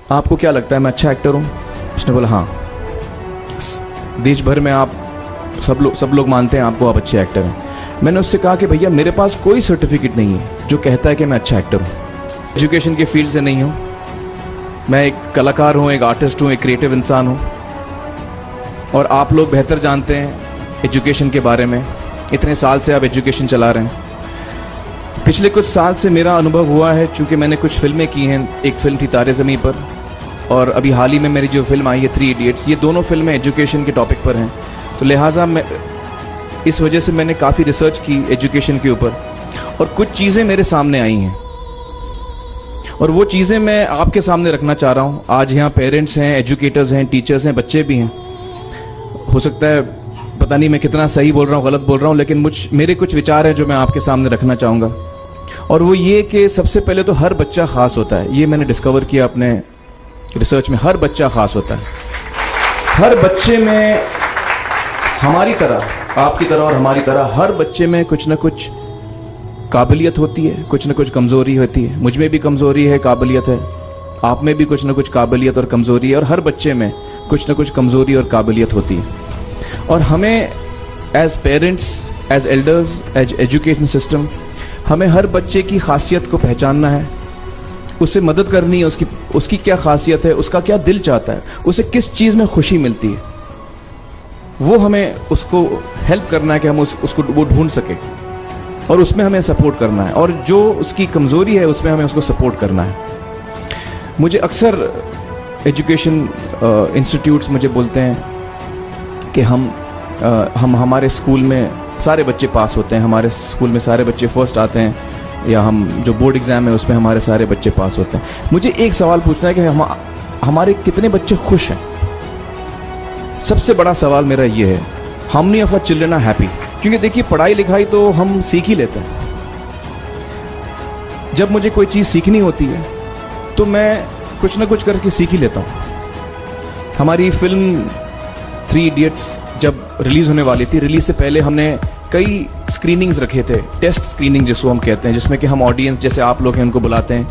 आपको क्या लगता है मैं अच्छा एक्टर हूँ? उसने बोला हाँ। देश भर में आप सब लोग मानते हैं आपको, आप अच्छे एक्टर हैं। मैंने उससे कहा कि भैया मेरे पास कोई सर्टिफिकेट नहीं है जो कहता है कि मैं अच्छा एक्टर हूँ। एजुकेशन के फील्ड से नहीं हूँ, मैं एक कलाकार हूँ, एक आर्टिस्ट हूँ, एक क्रिएटिव इंसान हूँ। और आप लोग बेहतर जानते हैं एजुकेशन के बारे में, इतने साल से आप एजुकेशन चला रहे हैं। पिछले कुछ साल से मेरा अनुभव हुआ है, चूँकि मैंने कुछ फिल्में की हैं। एक फिल्म थी तारे ज़मीं पर, और अभी हाल ही में मेरी जो फिल्म आई है 3 इडियट्स, ये दोनों फिल्में एजुकेशन के टॉपिक पर हैं। तो लिहाजा मैं इस वजह से मैंने काफ़ी रिसर्च की एजुकेशन के ऊपर, और कुछ चीज़ें मेरे सामने आई हैं और वो चीज़ें मैं आपके सामने रखना चाह रहा हूँ। आज यहाँ पेरेंट्स हैं, एजुकेटर्स हैं, टीचर्स हैं, बच्चे भी हैं। हो सकता है पता नहीं मैं कितना सही बोल रहा हूँ, गलत बोल रहा हूँ, लेकिन मेरे कुछ विचार हैं जो मैं आपके सामने रखना चाहूँगा। और वो ये कि सबसे पहले तो हर बच्चा ख़ास होता है। ये मैंने डिस्कवर किया अपने रिसर्च में। हर बच्चा ख़ास होता है। हर बच्चे में हमारी तरह, आपकी तरह और हमारी तरह, हर बच्चे में कुछ ना कुछ काबिलियत होती है, कुछ ना कुछ कमज़ोरी होती है। मुझ में भी कमज़ोरी है, काबिलियत है। आप में भी कुछ ना कुछ काबिलियत और कमज़ोरी है, और हर बच्चे में कुछ ना कुछ कमज़ोरी और काबिलियत होती है। और हमें as parents, as elders, as education system, हमें हर बच्चे की खासियत को पहचानना है, उसे मदद करनी है। उसकी क्या खासियत है, उसका क्या दिल चाहता है, उसे किस चीज़ में खुशी मिलती है, वो हमें उसको हेल्प करना है कि हम उसको वो ढूंढ सके, और उसमें हमें सपोर्ट करना है। और जो उसकी कमज़ोरी है उसमें हमें उसको सपोर्ट करना है। मुझे अक्सर एजुकेशन इंस्टीट्यूट्स मुझे बोलते हैं कि हम हमारे स्कूल में सारे बच्चे पास होते हैं, हमारे स्कूल में सारे बच्चे फर्स्ट आते हैं, या हम जो बोर्ड एग्ज़ाम है उसमें हमारे सारे बच्चे पास होते हैं। मुझे एक सवाल पूछना है कि हमारे कितने बच्चे खुश हैं? सबसे बड़ा सवाल मेरा ये है, how many of our children are happy? क्योंकि देखिए, पढ़ाई लिखाई तो हम सीख ही लेते हैं। जब मुझे कोई चीज़ सीखनी होती है तो मैं कुछ ना कुछ करके सीख ही लेता हूँ। हमारी फिल्म 3 इडियट्स जब रिलीज़ होने वाली थी, रिलीज़ से पहले हमने कई स्क्रीनिंग्स रखे थे, टेस्ट स्क्रीनिंग जिसको हम कहते हैं, जिसमें कि हम ऑडियंस जैसे आप लोग हैं उनको बुलाते हैं,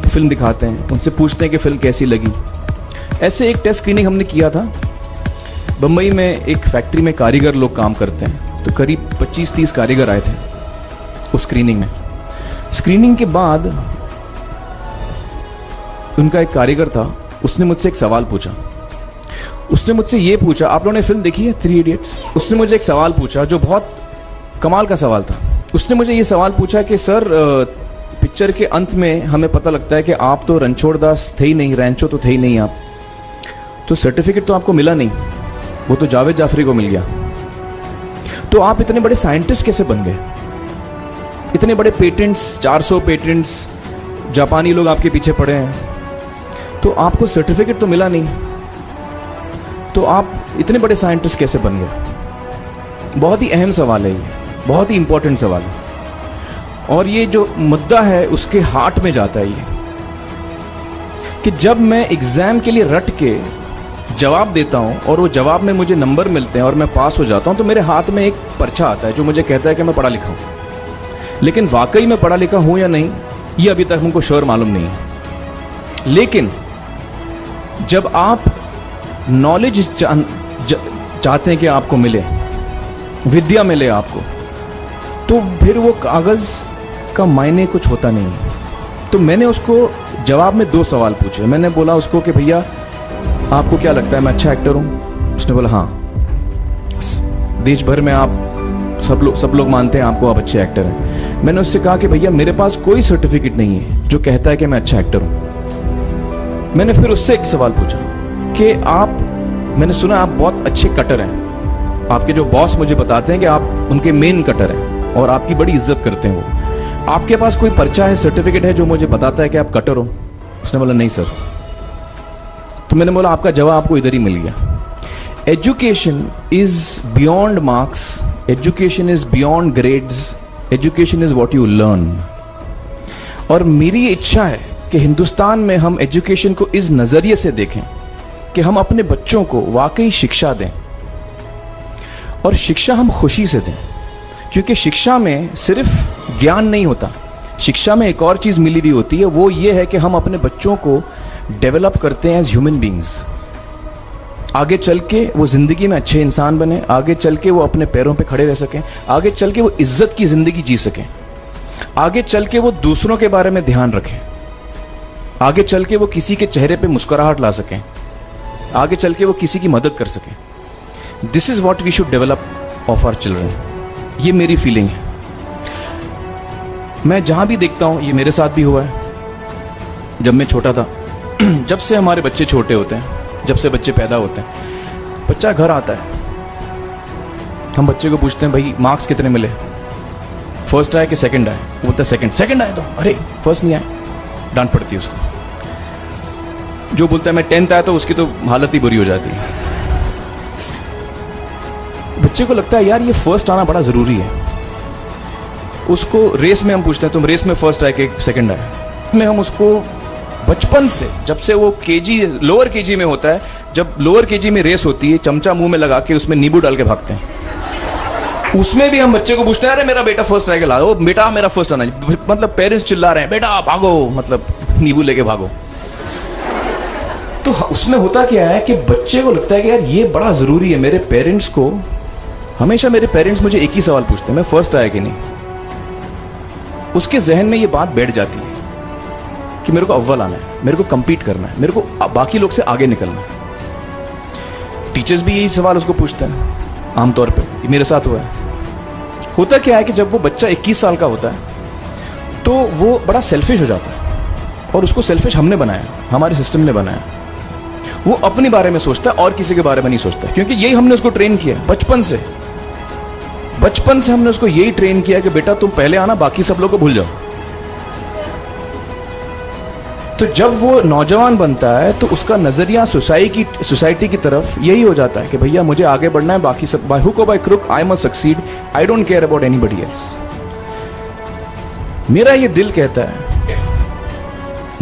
फिल्म दिखाते हैं, उनसे पूछते हैं कि फ़िल्म कैसी लगी। ऐसे एक टेस्ट स्क्रीनिंग हमने किया था। बम्बई में एक फैक्ट्री में कारीगर लोग काम करते हैं, तो करीब 25-30 कारीगर आए थे उस स्क्रीनिंग में। स्क्रीनिंग के बाद उनका एक कारीगर था, उसने मुझसे एक सवाल पूछा। उसने मुझसे ये पूछा, आप लोगों ने फिल्म देखी है 3 इडियट्स? उसने मुझे एक सवाल पूछा जो बहुत कमाल का सवाल था। उसने मुझे ये सवाल पूछा कि सर, पिक्चर के अंत में हमें पता लगता है कि आप तो रणछोड़ दास थे ही नहीं, रैंचो तो थे ही नहीं आप, तो सर्टिफिकेट तो आपको मिला नहीं, वो तो जावेद जाफरी को मिल गया। तो आप इतने बड़े साइंटिस्ट कैसे बन गए? इतने बड़े पेटेंट्स, 400 पेटेंट्स, जापानी लोग आपके पीछे पड़े हैं, तो आपको सर्टिफिकेट तो मिला नहीं, तो आप इतने बड़े साइंटिस्ट कैसे बन गए? बहुत ही अहम सवाल है ये, बहुत ही इंपॉर्टेंट सवाल है। और ये जो मुद्दा है उसके हार्ट में जाता है ये, कि जब मैं एग्जाम के लिए रट के जवाब देता हूं और वो जवाब में मुझे नंबर मिलते हैं और मैं पास हो जाता हूं, तो मेरे हाथ में एक पर्चा आता है जो मुझे कहता है कि मैं पढ़ा लिखा हूं। लेकिन वाकई में पढ़ा लिखा हूं या नहीं, ये अभी तक हमको श्योर मालूम नहीं है। लेकिन जब आप नॉलेज चाहते हैं कि आपको मिले, विद्या मिले आपको, तो फिर वो कागज़ का मायने कुछ होता नहीं है। तो मैंने उसको जवाब में 2 सवाल पूछे। मैंने बोला उसको कि भैया आपको क्या लगता है मैं अच्छा एक्टर हूँ? उसने बोला हाँ। देश भर में आप सब लोग मानते हैं आपको, आप अच्छे एक्टर हैं। मैंने उससे कहा कि भैया मेरे पास कोई सर्टिफिकेट नहीं है जो कहता है कि मैं अच्छा एक्टर हूँ। मैंने फिर उससे एक सवाल पूछा कि मैंने सुना आप बहुत अच्छे कटर हैं, आपके जो बॉस मुझे बताते हैं कि आप उनके मेन कटर हैं और आपकी बड़ी इज्जत करते हैं वो, आपके पास कोई पर्चा है, सर्टिफिकेट है जो मुझे बताता है कि आप कटर हो? उसने बोला नहीं सर। तो मैंने बोला आपका जवाब आपको इधर ही मिल गया। Education is beyond marks, education is beyond grades, education is what you learn. और मेरी इच्छा है कि हिंदुस्तान में हम एजुकेशन को इस नज़रिए से देखें कि हम अपने बच्चों को वाकई शिक्षा दें, और शिक्षा हम खुशी से दें। क्योंकि शिक्षा में सिर्फ ज्ञान नहीं होता, शिक्षा में एक और चीज़ मिली हुई होती है, वो ये है कि हम अपने बच्चों को डेवलप करते हैं एज ह्यूमन बींग्स। आगे चल के वो ज़िंदगी में अच्छे इंसान बने, आगे चल के वो अपने पैरों पे खड़े रह सकें, आगे चल के वो इज्जत की ज़िंदगी जी सकें, आगे चल के वो दूसरों के बारे में ध्यान रखें, आगे चल के वो किसी के चेहरे पे मुस्कुराहट ला सकें, आगे चल के वो किसी की मदद कर सकें। This is what we should develop of our children. ये मेरी फीलिंग है। मैं जहाँ भी देखता हूँ, ये मेरे साथ भी हुआ है जब मैं छोटा था। जब से हमारे बच्चे छोटे होते हैं, जब से बच्चे पैदा होते हैं, बच्चा घर आता है, हम बच्चे को पूछते हैं भाई मार्क्स कितने मिले, फर्स्ट आए कि सेकंड आए? वो बोलता है सेकंड। सेकंड आए तो अरे फर्स्ट नहीं आए, डांट पड़ती है उसको। जो बोलता है मैं 10th आया तो उसकी तो हालत ही बुरी हो जाती है। बच्चे को लगता है यार ये फर्स्ट आना बड़ा ज़रूरी है। उसको रेस में हम पूछते हैं तुम रेस में फर्स्ट आए कि सेकंड आए? में हम उसको बचपन से, जब से वो लोअर केजी में होता है, जब लोअर केजी में रेस होती है, चमचा मुंह में लगा के उसमें नींबू डाल के भागते हैं। उसमें भी हम बच्चे को पूछते हैं अरे मेरा बेटा फर्स्ट आएगा, ला दो बेटा मेरा फर्स्ट आना। मतलब पेरेंट्स चिल्ला रहे हैं बेटा भागो, मतलब नींबू लेके भागो। तो उसमें होता क्या है कि बच्चे को लगता है कि यार ये बड़ा जरूरी है। मेरे पेरेंट्स को हमेशा, मेरे पेरेंट्स मुझे एक ही सवाल पूछते हैं, मैं फर्स्ट आया कि नहीं। उसके जहन में ये बात बैठ जाती है कि मेरे को अव्वल आना है, मेरे को compete करना है, मेरे को बाकी लोग से आगे निकलना है। टीचर्स भी यही सवाल उसको पूछते हैं आमतौर पे। ये मेरे साथ हुआ है। होता क्या है कि जब वो बच्चा 21 साल का होता है तो वो बड़ा सेल्फिश हो जाता है, और उसको सेल्फिश हमने बनाया, हमारे सिस्टम ने बनाया। वो अपने बारे में सोचता है और किसी के बारे में नहीं सोचता, क्योंकि यही हमने उसको ट्रेन किया बचपन से। बचपन से हमने उसको यही ट्रेन किया कि बेटा तुम पहले आना, बाकी सब लोग को भूल जाओ। तो जब वो नौजवान बनता है तो उसका नजरिया सोसाइटी की तरफ यही हो जाता है कि भैया मुझे आगे बढ़ना है, बाकी सब बाय हुक और by crook I must succeed, I don't care about anybody else. मेरा ये दिल कहता है,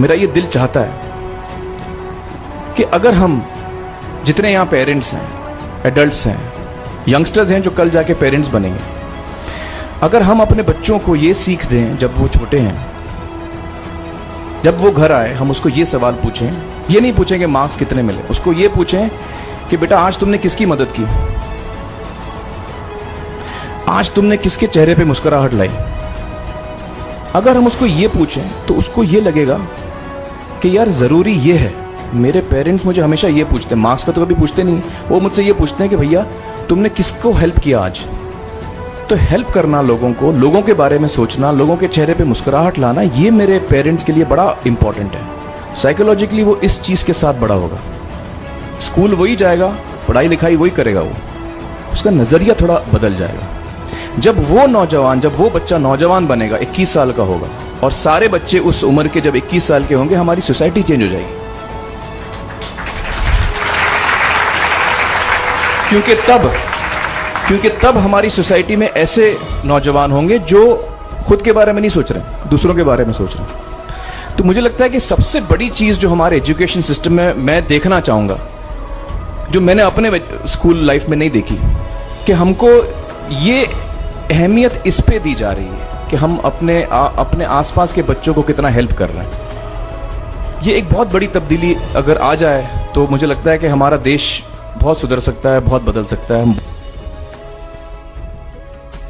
मेरा ये दिल चाहता है कि अगर हम जितने यहां पेरेंट्स हैं, एडल्ट्स हैं, यंगस्टर्स हैं जो कल जाके पेरेंट्स बनेंगे, अगर हम अपने बच्चों को ये सीख दें जब वो छोटे हैं, जब वो घर आए हम उसको ये सवाल पूछें, ये नहीं पूछें कि मार्क्स कितने मिले, उसको ये पूछें कि बेटा आज तुमने किसकी मदद की, आज तुमने किसके चेहरे पे मुस्कुराहट लाई। अगर हम उसको ये पूछें तो उसको ये लगेगा कि यार जरूरी ये है। मेरे पेरेंट्स मुझे हमेशा ये पूछते हैं, मार्क्स का तो कभी पूछते नहीं, वो मुझसे ये पूछते हैं कि भैया तुमने किसको हेल्प किया आज। तो हेल्प करना लोगों को, लोगों के बारे में सोचना, लोगों के चेहरे पे मुस्कुराहट लाना, ये मेरे पेरेंट्स के लिए बड़ा इंपॉर्टेंट है। साइकोलॉजिकली वो इस चीज़ के साथ बड़ा होगा। स्कूल वही जाएगा, पढ़ाई लिखाई वही करेगा, वो उसका नज़रिया थोड़ा बदल जाएगा। जब वो बच्चा नौजवान बनेगा, 21 साल का होगा, और सारे बच्चे उस उम्र के जब 21 साल के होंगे, हमारी सोसाइटी चेंज हो जाएगी। क्योंकि तब हमारी सोसाइटी में ऐसे नौजवान होंगे जो खुद के बारे में नहीं सोच रहे, दूसरों के बारे में सोच रहे हैं। तो मुझे लगता है कि सबसे बड़ी चीज़ जो हमारे एजुकेशन सिस्टम में मैं देखना चाहूँगा, जो मैंने अपने स्कूल लाइफ में नहीं देखी, कि हमको ये अहमियत इस पे दी जा रही है कि हम अपने आसपास के बच्चों को कितना हेल्प कर रहे हैं। ये एक बहुत बड़ी तब्दीली अगर आ जाए तो मुझे लगता है कि हमारा देश बहुत सुधर सकता है, बहुत बदल सकता है।